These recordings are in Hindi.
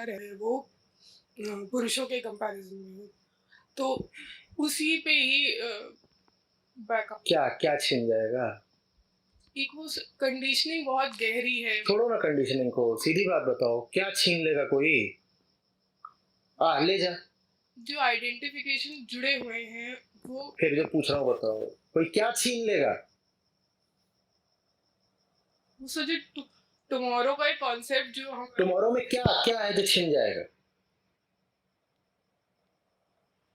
रहे वो पुरुषों के कंपैरिजन में, तो उसी पे ही बैकअप क्या क्या छीन जाएगा? एक वो कंडीशनिंग बहुत गहरी है। छोड़ो ना कंडीशनिंग को, सीधी बात बताओ, क्या छीन लेगा कोई? ले जा। जो आइडेंटिफिकेशन जुड़े हुए हैं वो फिर जो पूछ रहा हूँ बताओ, कोई क्या छीन लेगा? जो टुमारो का एक कॉन्सेप्ट जो हम टुमारो में क्या क्या है जो छीन जाएगा?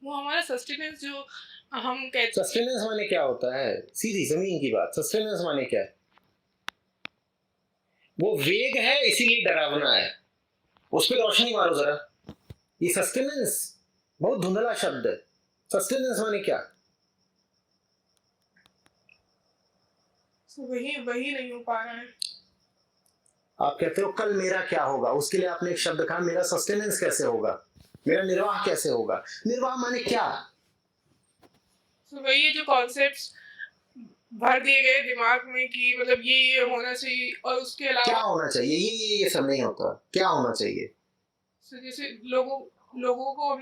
वो हमारा सस्टेनेंस जो हम कहते सस्टेनेंस माने क्या होता है? सीधी जमीन की बात, सस्टेनेंस माने क्या है? वो वेग है इसीलिए डरावना है, उस पर रोशनी मारो जरा। ये सस्टेनेंस बहुत धुंधला शब्द है। सस्टेनेंस माने क्या? वही वही नहीं हो पा रहा है। आप कहते हो कल मेरा क्या होगा, उसके लिए आपने एक शब्द कहा मेरा सस्टेनेंस कैसे होगा, मेरा निर्वाह कैसे होगा। निर्वाह माने क्या? वही जो कॉन्सेप्ट्स भर दिए गए दिमाग में कि मतलब ये होना चाहिए और उसके क्या अलावा होना चाहिए, ये सब नहीं होता। क्या होना चाहिए? जैसे लोगों को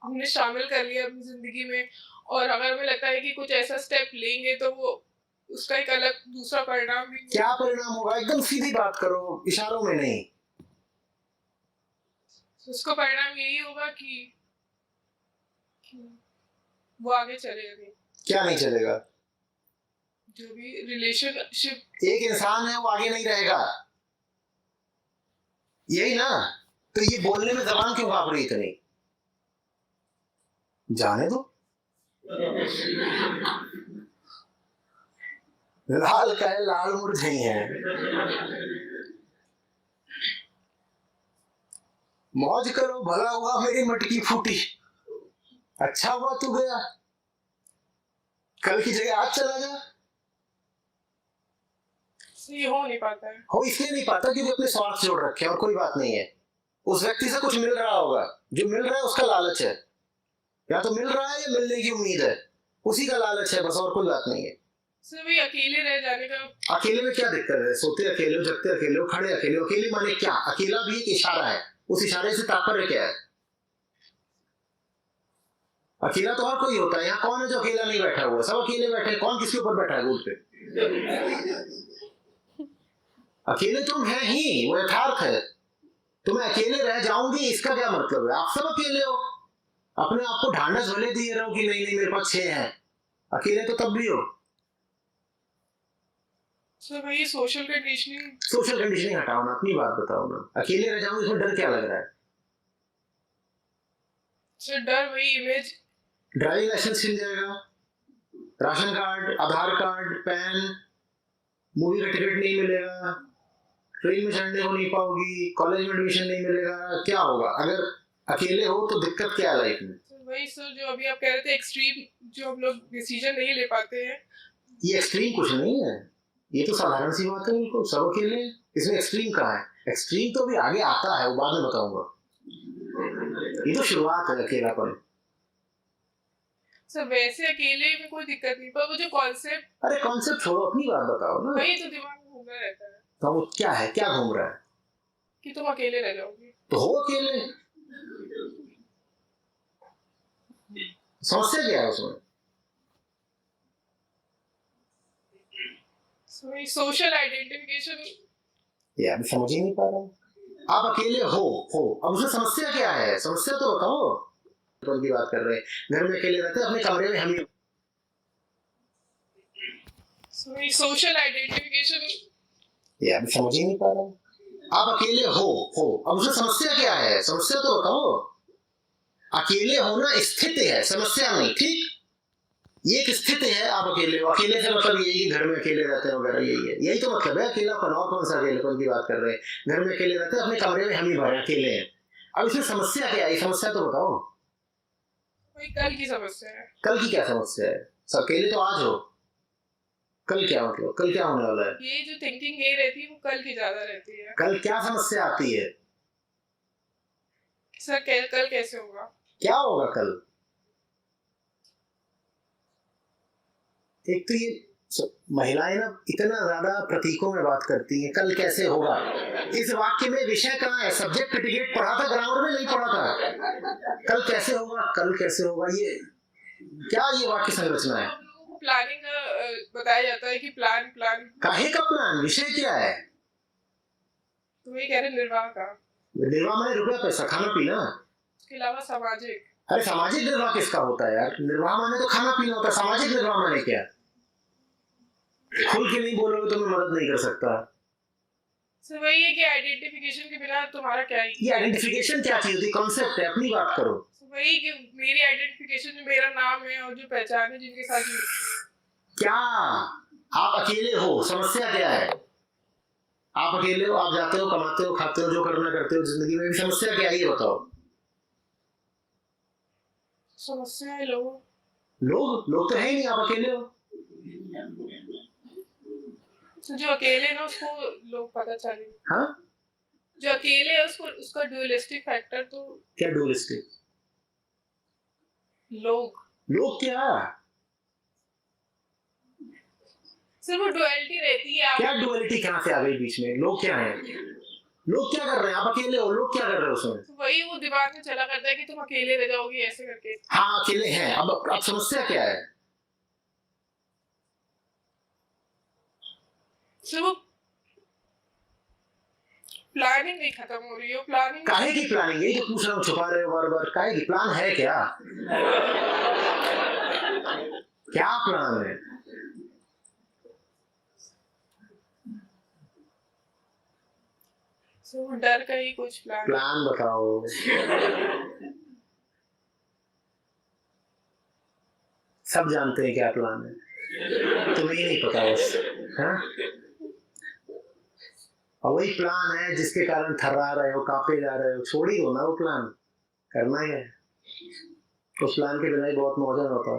हमने शामिल कर लिया अपनी जिंदगी में, और अगर हमें लगता है कि कुछ ऐसा स्टेप लेंगे तो वो उसका एक अलग दूसरा परिणाम भी क्या परिणाम होगा? एकदम सीधी बात करो, इशारों में नहीं। उसका परिणाम यही होगा कि वो आगे चलेगा नहीं। क्या नहीं चलेगा? जो भी रिलेशनशिप एक इंसान है वो आगे नहीं रहेगा, यही ना? तो ये बोलने में जबान क्यों कांप रही इतनी? जाने दो। लाल का है, लाल मुर्झ नहीं है। मौज करो, भला हुआ मेरी मटकी फूटी, अच्छा हुआ तू गया, कल की जगह आज चला जा। ये हो नहीं पाता है। हो इसलिए नहीं पाता क्योंकि अपने स्वार्थ जोड़ रखे हैं, और कोई बात नहीं है। उस व्यक्ति से कुछ मिल रहा होगा, जो मिल रहा है उसका लालच है, या तो मिल रहा है या मिलने की उम्मीद है, उसी का लालच है बस, और कोई बात नहीं है। भी अकेले रह जाने का। अकेले में क्या दिक्कत है? सोते अकेले हो, जगते अकेले हो, खड़े अकेले हो। अकेले माने क्या? अकेला भी एक इशारा है, उस इशारे से तात्पर्य क्या है? अकेला तो हर कोई होता है, यहाँ कौन है जो अकेला नहीं बैठा हुआ? सब अकेले बैठे, कौन किसके ऊपर बैठा है गोद पे? अकेले तुम है ही, वो यथार्थ है। तुम्हें अकेले रह जाऊंगी इसका क्या मतलब है? आप सब अकेले हो, अपने आप को ढांढस भले दिए रहो कि नहीं नहीं मेरे पास 6 हैं, अकेले तो तब भी हो। भाई सोशल कंडीशनिंग हटाओ ना, अपनी बात बताओ ना। अकेले रह जाऊंगी इसमें डर क्या लग रहा है? डर वही इमेज। ड्राइविंग लाइसेंस छिन जाएगा, राशन कार्ड, आधार कार्ड, पैन, मूवी का टिकट नहीं मिलेगा, ट्रेन में चढ़ने को नहीं पाओगी, कॉलेज में एडमिशन नहीं मिलेगा। क्या होगा अगर अकेले हो? तो दिक्कत क्या है लाइफ में? वही सर जो अभी आप कह रहे थे एक्सट्रीम जो हम लोग डिसीजन नहीं ले पाते हैं। ये एक्सट्रीम कुछ नहीं है, ये तो साधारण सी बात है, बिल्कुल सब अकेले। इसमें एक्सट्रीम कहाँ है? एक्सट्रीम तो अभी आगे आता है, वो बाद में बताऊंगा। ये तो शुरुआत है अकेलापन। सर वैसे अकेले में कोई दिक्कत नहीं, पर वो जो कॉन्सेप्ट। अरे कॉन्सेप्ट छोड़ो, अपनी बात बताओ ना। वही तो दिमाग में घूमता रहता है। तो वो क्या है, क्या घूम रहा है? कि तुम अकेले रह जाओगे। तो हो अकेले, समस्या क्या है उसमें? सोशल आइडेंटिफिकेशन यार समझ ही नहीं पा रहा। आप अकेले हो, अब उसमें समस्या क्या है? समस्या तो बताओ। की बात कर रहे हैं, घर में अकेले रहते हैं, अपने कमरे में हम ही। सोशल आइडेंटिफिकेशन यार समझ ही नहीं पा रहा। आप अकेले हो, अब उसमें समस्या क्या है? समस्या तो बताओ। अकेले होना स्थिति है, समस्या नहीं, ठीक? ये एक स्थिति है, आप अकेले हो। अकेले से मतलब यही कि घर में अकेले रहते हैं वगैरह, यही है, यही तो मतलब है अकेलापन। और कौन सा अकेलेपन की बात कर रहे हैं? घर में अकेले रहते हैं, अपने कमरे में हम ही भरे अकेले हैं। अब इसमें समस्या क्या है? समस्या तो बताओ। कल की समस्या है। कल की क्या समस्या है? सब अकेले तो आज हो, कल क्या मतलब? कल क्या होने वाला है? ये जो थिंकिंग ये रहती है वो कल की ज्यादा रहती है। कल क्या समस्या आती है? सर कल कैसे होगा? क्या होगा कल? एक तो ये महिलाएं ना इतना ज्यादा प्रतीकों में बात करती हैं, कल कैसे होगा। इस वाक्य में विषय कहाँ है? सब्जेक्ट प्रेडिकेट पढ़ा था ग्रामर में, नहीं पढ़ा था। कल कैसे होगा, कल कैसे होगा, ये क्या ये वाक्य संरचना है? प्लानिंग का बताया जाता है कि प्लान प्लान काहे का प्लान, विषय क्या है? तो वही कह रहे निर्वाह का। निर्वाह माने रुपया पैसा, खाना पीना। उसके अलावा सामाजिक। अरे सामाजिक निर्वाह किसका होता है यार? निर्वाह माने तो खाना पीना होता है, सामाजिक निर्वाह माने क्या? खुल के नहीं बोलोगे तो मैं मदद नहीं कर सकता। सर वही है कि आइडेंटिफिकेशन के बिना तुम्हारा क्या ही। ये आइडेंटिफिकेशन क्या चीज होती है? कॉन्सेप्ट है, अपनी बात करो। वही कि मेरी आइडेंटिफिकेशन जो मेरा नाम है और जो पहचान है जिनके साथ क्या आप अकेले हो? समस्या क्या है? आप अकेले हो, आप जाते हो, कमाते हो, खाते हो, जो करना करते हो जिंदगी में, भी समस्या क्या है ये बताओ। समस्या है लोग लोग तो है ही नहीं, आप अकेले हो। तो जो अकेले ना उसको लोग पता चले। हाँ, जो अकेले है उसको उसका ड्यूलिस्टिक फैक्टर तो क्या ड्यूलिस्टिक? लोग क्या? सिर्फ वो डुअलिटी रहती है। क्या डुअलिटी कहाँ से आ गई बीच में? लोग क्या है? लोग क्या कर रहे हैं? आप अकेले हो, लोग क्या कर रहे हो उसमें? तो वही वो दिमाग में चला करता है कि तुम अकेले रह जाओगे ऐसे करके। हाँ अकेले हैं। अब समस्या क्या है? सिर्फ प्लानिंग नहीं खत्म हो रही है। प्लानिंग काहे की प्लानिंग? यही तो पूछ रहा हूँ, छुपा रहे हो बार बार। काहे की प्लान है? क्या क्या प्लान है? डर का ही कुछ प्लान बताओ। सब जानते हैं क्या प्लान है, तुम्हें ही नहीं पता बस। हाँ, और वही प्लान है जिसके कारण थर्रा रहे हो, कांपे जा रहे हो। छोड़ ही दो ना वो प्लान, करना ही है। उस प्लान के बिना ही बहुत मौजूद होता है।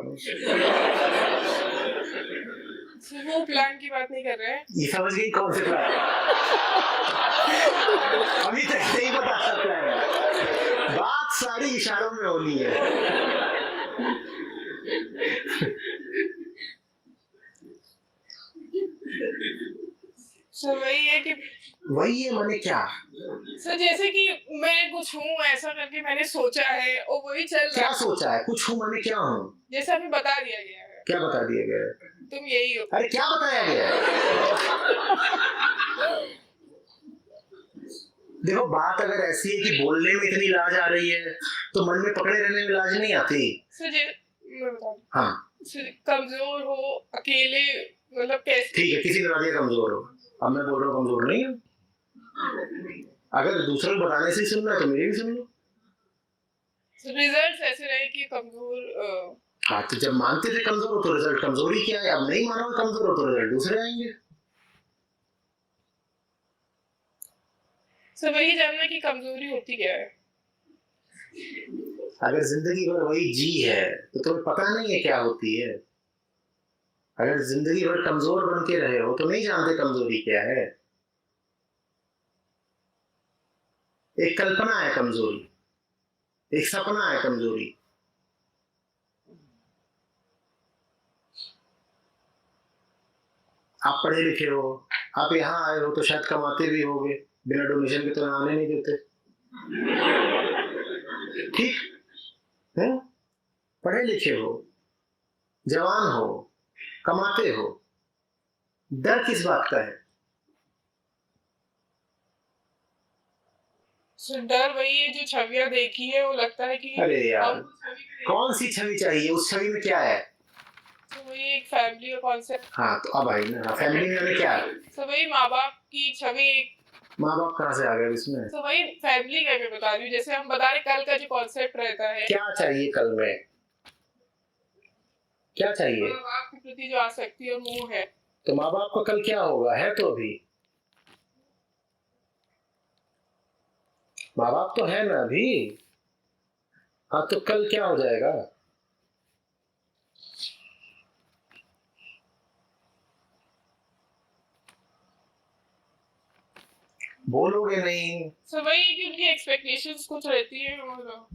वो प्लान की बात नहीं कर रहे हैं। ये समझ गई कौन से प्लान? अभी तक नहीं बता सकता है, बात सारी इशारों में होनी है। सर वही है माने क्या? सर जैसे कि मैं कुछ हूँ ऐसा करके मैंने सोचा है और वही चल रहा है। क्या सोचा है? कुछ हूँ माने क्या हूँ? जैसे अभी बता दिया गया है। क्या बता दिया गया है? तुम यही हो। अरे क्या बताया गया है? देखो बात अगर ऐसी है कि बोलने में इतनी लाज आ रही है तो मन में पकड़े रहने में लाज नहीं आती। मैं बता दूं। हाँ, कमजोर हो, अकेले, मतलब कैसे? ठीक है, किसी तरह से कमजोर हो। अब मैं बोल रहा हूँ कमजोर नहीं हूँ। अगर दूसरों को बताने से सुनना है तो मेरी भी सुन लो। रिजल्ट ऐसे रहे कि कमजोर। हाँ, तो जब मानते थे कमजोर हो तो रिजल्ट कमजोरी क्या है? अब नहीं मानोगे कमजोर हो तो रिजल्ट दूसरे आएंगे। सब वही जानना कि कमजोरी होती क्या है। अगर जिंदगी भर वही जी है तो तुम्हें पता नहीं है क्या होती है। अगर जिंदगी भर कमजोर बन के रहे हो तो नहीं जानते कमजोरी क्या है। एक कल्पना है कमजोरी, एक सपना है कमजोरी। आप पढ़े लिखे हो, आप यहाँ आए हो तो शायद कमाते भी होगे, बिना डोनेशन के तो आने नहीं देते। ठीक है, पढ़े लिखे हो, जवान हो, कमाते हो, डर किस बात का है? डर वही है जो छवियां देखी है, वो लगता है कि अरे यार कौन सी छवि चाहिए? उस छवि में क्या है? तो वही एक फैमिली का कॉन्सेप्ट। हाँ तो अब आई ना, फैमिली में क्या है? तो वही माँ बाप की छवि। माँ बाप कहाँ से आ गए इसमें? तो वही फैमिली का मैं बता रही हूँ। जैसे हम बता रहे कल का जो कॉन्सेप्ट रहता है, क्या चाहिए कल में? क्या चाहिए? माँ बाप के प्रति जो आसक्ति और मोह है। तो माँ बाप का कल क्या होगा? है तो अभी माँ बाप तो है ना अभी। हाँ तो कल क्या हो जाएगा? बोलोगे नहीं। सो वही कि उनकी एक्सपेक्टेशंस कुछ रहती है और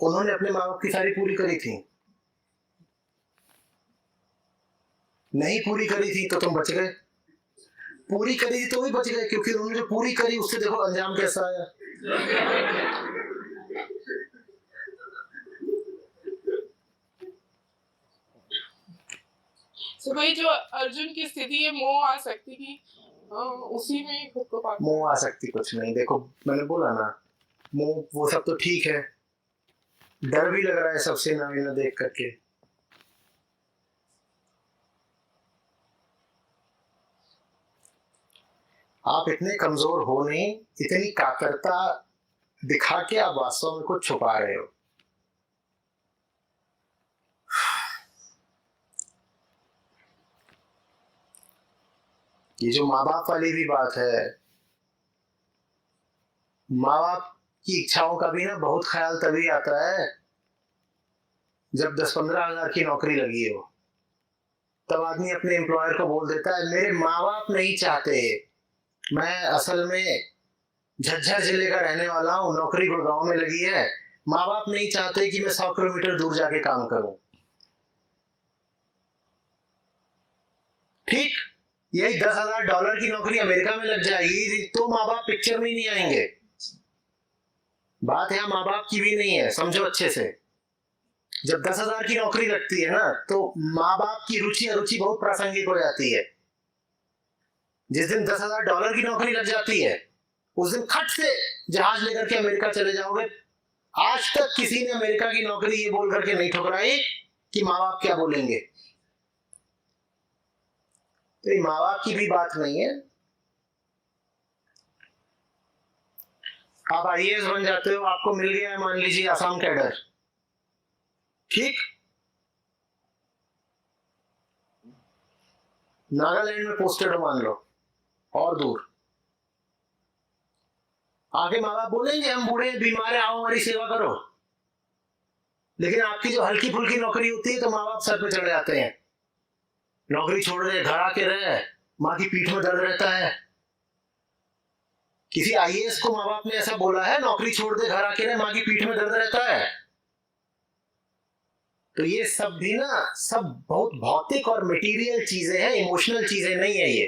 उन्होंने अपने माँ बाप की सारी पूरी करी थी। नहीं पूरी करी थी तो तुम बच गए, पूरी करी थी तो भी बच गए, क्योंकि उन्होंने जो पूरी करी उससे देखो अंजाम कैसा आया। तो भाई जो अर्जुन की स्थिति है, मोह आ सकती थी, उसी में ही खुद को पाता है। मोह आ सकती कुछ नहीं, देखो मैंने बोला ना, मोह वो सब तो ठीक है, डर भी लग रहा है सबसे ना देख करके। आप इतने कमजोर हो नहीं, इतनी कातरता दिखा के आप वास्तव में कुछ छुपा रहे हो। ये जो माँ बाप वाली भी बात है, माँ बाप की इच्छाओं का भी ना बहुत ख्याल तभी आता है जब 10-15 हजार की नौकरी लगी हो, तब आदमी अपने एम्प्लॉयर को बोल देता है मेरे माँ बाप नहीं चाहते, मैं असल में झज्जर जिले का रहने वाला हूँ, नौकरी गुड़गांव में लगी है, माँ बाप नहीं चाहते कि मैं 100 किलोमीटर दूर जाके काम करूं। ठीक, यही $10,000 की नौकरी अमेरिका में लग जाएगी तो माँ बाप पिक्चर में नहीं आएंगे। बात यहाँ माँ बाप की भी नहीं है, समझो अच्छे से। जब 10,000 की नौकरी लगती है ना, तो माँ बाप की रुचि अरुचि बहुत प्रासंगिक हो जाती है। जिस दिन $10,000 की नौकरी लग जाती है, उस दिन खट से जहाज लेकर के अमेरिका चले जाओगे। आज तक किसी ने अमेरिका की नौकरी ये बोल करके नहीं ठुकराई कि माँ बाप क्या बोलेंगे। तो ये माँ बाप की भी बात नहीं है। आप आईएएस बन जाते हो, आपको मिल गया है मान लीजिए आसाम कैडर, ठीक, नागालैंड में पोस्टेड हो मान लो, और दूर, आगे माँ बाप बोलेंगे हम बूढ़े बीमार हैं, आओ हमारी सेवा करो। लेकिन आपकी जो हल्की फुल्की नौकरी होती है तो माँ बाप सर पे चढ़ जाते हैं, नौकरी छोड़ दे, घर आके रहे, माँ की पीठ में दर्द रहता है। किसी आईएएस को माँ बाप ने ऐसा बोला है, नौकरी छोड़ दे, घर आके रहे, माँ की पीठ में दर्द रहता है। तो ये सब भी ना, सब बहुत भौतिक और मटेरियल चीजें हैं, इमोशनल चीजें नहीं है ये।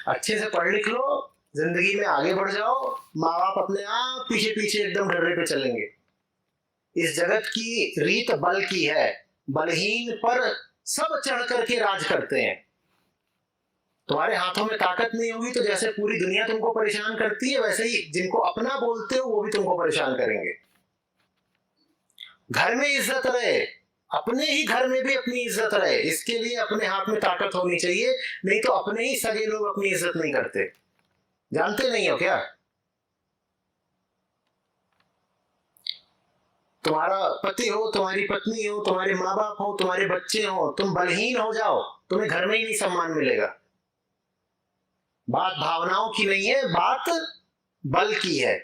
अच्छे से पढ़ लिख लो, जिंदगी में आगे बढ़ जाओ, माँ बाप अपने आप पीछे पीछे एकदम ढर्रे पे चलेंगे। इस जगत की रीत बल की है, बलहीन पर सब चढ़ करके राज करते हैं। तुम्हारे हाथों में ताकत नहीं होगी तो जैसे पूरी दुनिया तुमको परेशान करती है, वैसे ही जिनको अपना बोलते हो वो भी तुमको परेशान करेंगे। घर में इज्जत रहे, अपने ही घर में भी अपनी इज्जत रहे, इसके लिए अपने हाथ में ताकत होनी चाहिए, नहीं तो अपने ही सगे लोग अपनी इज्जत नहीं करते। जानते नहीं हो क्या? तुम्हारा पति हो, तुम्हारी पत्नी हो, तुम्हारे माँ बाप हो, तुम्हारे बच्चे हो, तुम बलहीन हो जाओ, तुम्हें घर में ही नहीं सम्मान मिलेगा। बात भावनाओं की नहीं है, बात बल की है।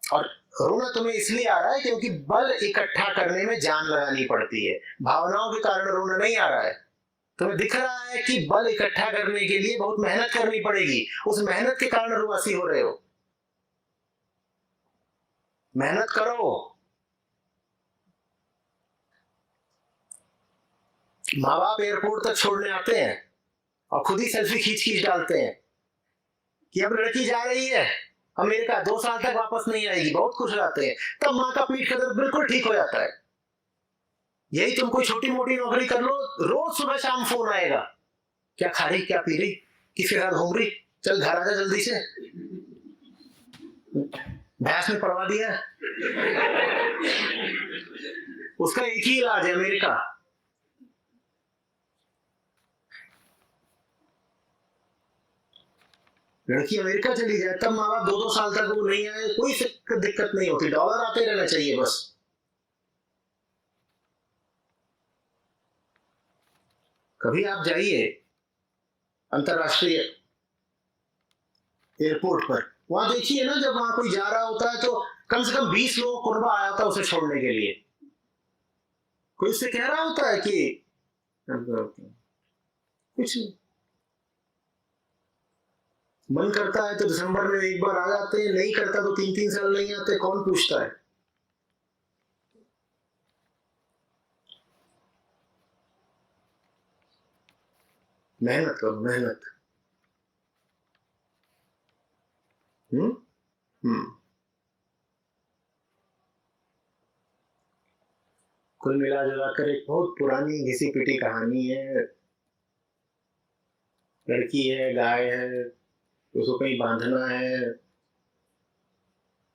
और रोना तुम्हें इसलिए आ रहा है क्योंकि बल इकट्ठा करने में जान लगानी पड़ती है, भावनाओं के कारण रोना नहीं आ रहा है। तुम्हें दिख रहा है कि बल इकट्ठा करने के लिए बहुत मेहनत करनी पड़ेगी, उस मेहनत के कारण रुआसी हो रहे हो। मेहनत करो। माँ बाप एयरपोर्ट तक छोड़ने आते हैं और खुद ही सेल्फी खींच खींच डालते हैं कि अब लड़की जा रही है अमेरिका, 2 साल तक वापस नहीं आएगी, बहुत खुश रहते हैं। तब माँ का पीठ का दर्द बिल्कुल ठीक हो जाता है। यही तुम कोई छोटी मोटी नौकरी कर लो, रोज सुबह शाम फोन आएगा, क्या खा रही, क्या पी रही, किसके साथ घूम रही, चल घर आजा जल्दी से, भैंस में पड़वा दिया। उसका एक ही इलाज है, अमेरिका। लड़की अमेरिका चली जाए, तब माँ बाप 2-2 साल तक वो नहीं आए, कोई दिक्कत नहीं होती, डॉलर आते रहना चाहिए बस। कभी आप जाइए अंतरराष्ट्रीय एयरपोर्ट पर, वहां देखिए ना, जब वहां कोई जा रहा होता है तो कम से कम 20 लोग कुर्बा आया होता है उसे छोड़ने के लिए। कोई उससे कह रहा होता है कि कुछ नहीं, मन करता है तो दिसंबर में एक बार आ जाते हैं, नहीं करता तो 3-3 साल नहीं आते, कौन पूछता है। मेहनत करो, मेहनत। कुल मिला जुला कर एक बहुत पुरानी घिसी पिटी कहानी है। लड़की है, गाय है, उसको कहीं बांधना है,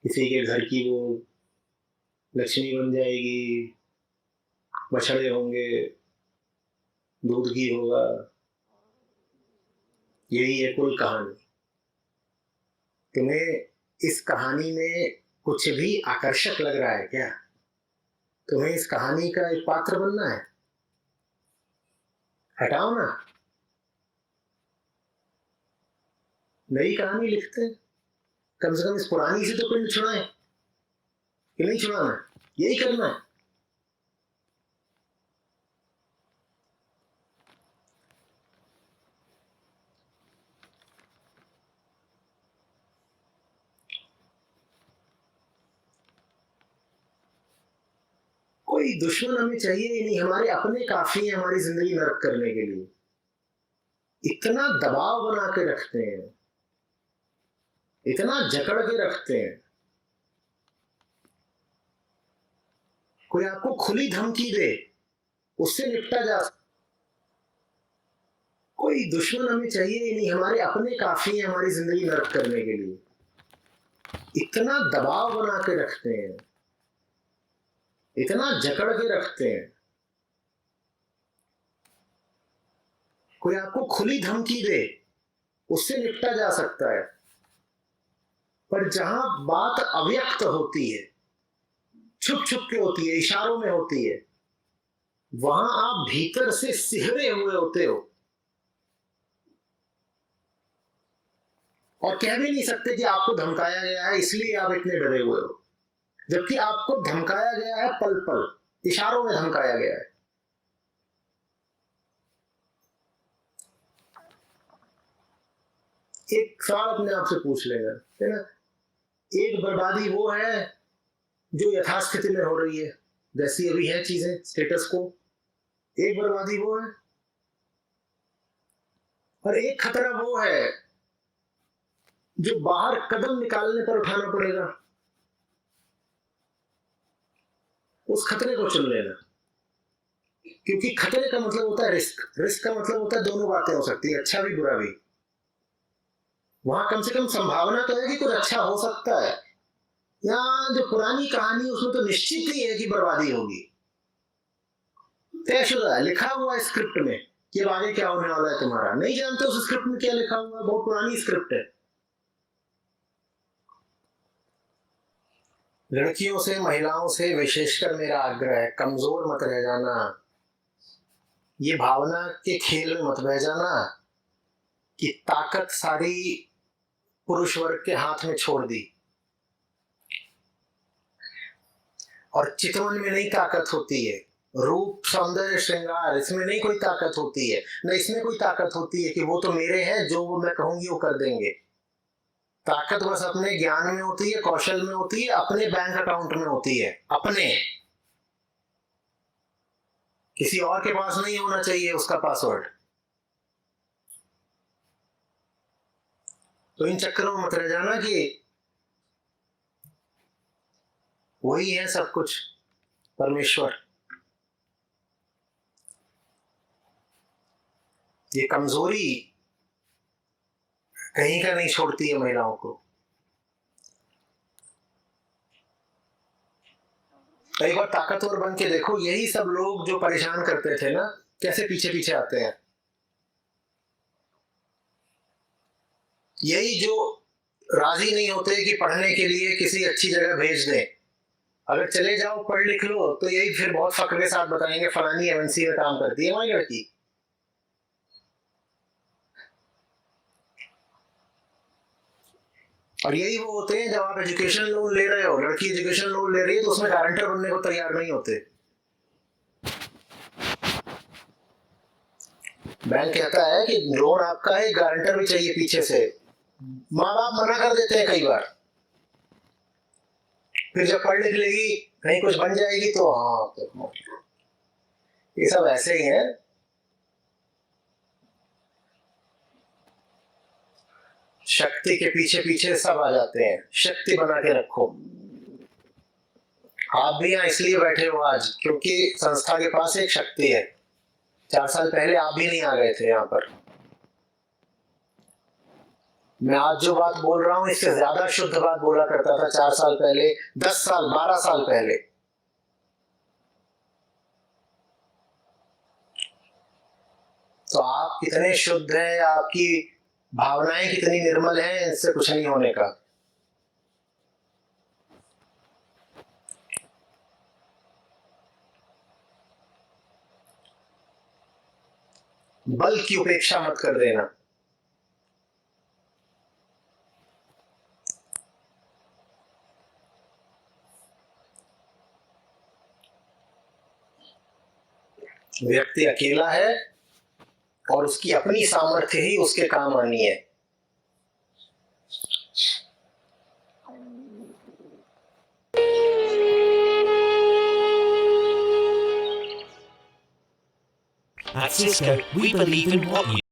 किसी के घर की वो लक्ष्मी बन जाएगी, बछड़े होंगे, दूध घी होगा, यही है कुल कहानी। तुम्हें इस कहानी में कुछ भी आकर्षक लग रहा है क्या? तुम्हें इस कहानी का एक पात्र बनना है? हटाओ ना, नई कहानी लिखते हैं, कम से कम इस पुरानी से तो पिंड छुड़ाएं। कि नहीं छुड़ाना, यही करना है। कोई दुश्मन हमें चाहिए ही नहीं, हमारे अपने काफी है हमारी जिंदगी नरक करने के लिए। इतना दबाव बना के रखते हैं, इतना जकड़ के रखते हैं। कोई आपको खुली धमकी दे, उससे निपटा जा। कोई दुश्मन हमें चाहिए ही नहीं, हमारे अपने काफी है हमारी जिंदगी नरक करने के लिए। इतना दबाव बना के रखते हैं, इतना जकड़ के रखते हैं। कोई आपको खुली धमकी दे, उससे निपटा जा सकता है, पर जहां बात अव्यक्त होती है, छुप छुप के होती है, इशारों में होती है, वहां आप भीतर से सिहरे हुए होते हो और कह भी नहीं सकते कि आपको धमकाया गया है इसलिए आप इतने डरे हुए हो, जबकि आपको धमकाया गया है, पल पल इशारों में धमकाया गया है। एक सवाल अपने आप से पूछ लेगा, है ना? एक बर्बादी वो है जो यथास्थिति में हो रही है, जैसी अभी है चीजें, स्टेटस को। एक बर्बादी वो है, और एक खतरा वो है जो बाहर कदम निकालने पर उठाना पड़ेगा। उस खतरे को चुन लेना, क्योंकि खतरे का मतलब होता है रिस्क, रिस्क का मतलब होता है दोनों बातें हो सकती है, अच्छा भी बुरा भी। वहां कम से कम संभावना तो है कि कुछ अच्छा हो सकता है। यहाँ जो पुरानी कहानी उसमें तो निश्चित ही है कि बर्बादी होगी, तयशुदा है, लिखा हुआ है स्क्रिप्ट में कि अब आगे क्या होने वाला है तुम्हारा। नहीं जानते उस स्क्रिप्ट में क्या लिखा हुआ है, बहुत पुरानी स्क्रिप्ट है। लड़कियों से, महिलाओं से विशेषकर मेरा आग्रह है, कमजोर मत रह जाना, ये भावना के खेल में मत बह जाना कि ताकत सारी पुरुष वर्ग के हाथ में छोड़ दी। और चितवन में नहीं ताकत होती है, रूप सौंदर्य श्रृंगार इसमें नहीं कोई ताकत होती है, न इसमें कोई ताकत होती है कि वो तो मेरे हैं, जो वो मैं कहूंगी वो कर देंगे। ताकत बस अपने ज्ञान में होती है, कौशल में होती है, अपने बैंक अकाउंट में होती है, अपने। किसी और के पास नहीं होना चाहिए उसका पासवर्ड। तो इन चक्करों में मत रह जाना कि वही है सब कुछ, परमेश्वर। ये कमजोरी कहीं का नहीं छोड़ती है महिलाओं को। कई बार ताकतवर बन के देखो, यही सब लोग जो परेशान करते थे ना, कैसे पीछे पीछे आते हैं। यही जो राजी नहीं होते कि पढ़ने के लिए किसी अच्छी जगह भेज दें, अगर चले जाओ पढ़ लिख लो, तो यही फिर बहुत फक्र के साथ बताएंगे फलानी एमएनसी में काम करती है हमारी लड़की। और यही वो होते हैं जब आप एजुकेशन लोन ले रहे हो, लड़की एजुकेशन लोन ले रही है, तो उसमें गारंटर बनने को तैयार नहीं होते। बैंक कहता है कि लोन आपका है, गारंटर भी चाहिए पीछे से। माँ बाप मना कर देते हैं कई बार, फिर जब पढ़ लिख लेगी, कहीं कुछ बन जाएगी तो हाँ, तो ये सब ऐसे ही है। शक्ति के पीछे पीछे सब आ जाते हैं। शक्ति बना के रखो। आप भी यहाँ इसलिए बैठे हो आज क्योंकि संस्था के पास एक शक्ति है। 4 साल पहले आप भी नहीं आ गए थे यहाँ पर। मैं आज जो बात बोल रहा हूं इससे ज्यादा शुद्ध बात बोला करता था 4 साल पहले, 10 साल, 12 साल पहले। तो आप कितने शुद्ध हैं, आपकी भावनाएं कितनी निर्मल हैं, इससे कुछ नहीं होने का। बल की उपेक्षा मत कर देना। व्यक्ति अकेला है और उसकी अपनी सामर्थ्य ही उसके काम आनी है। At Cisco, we believe in what you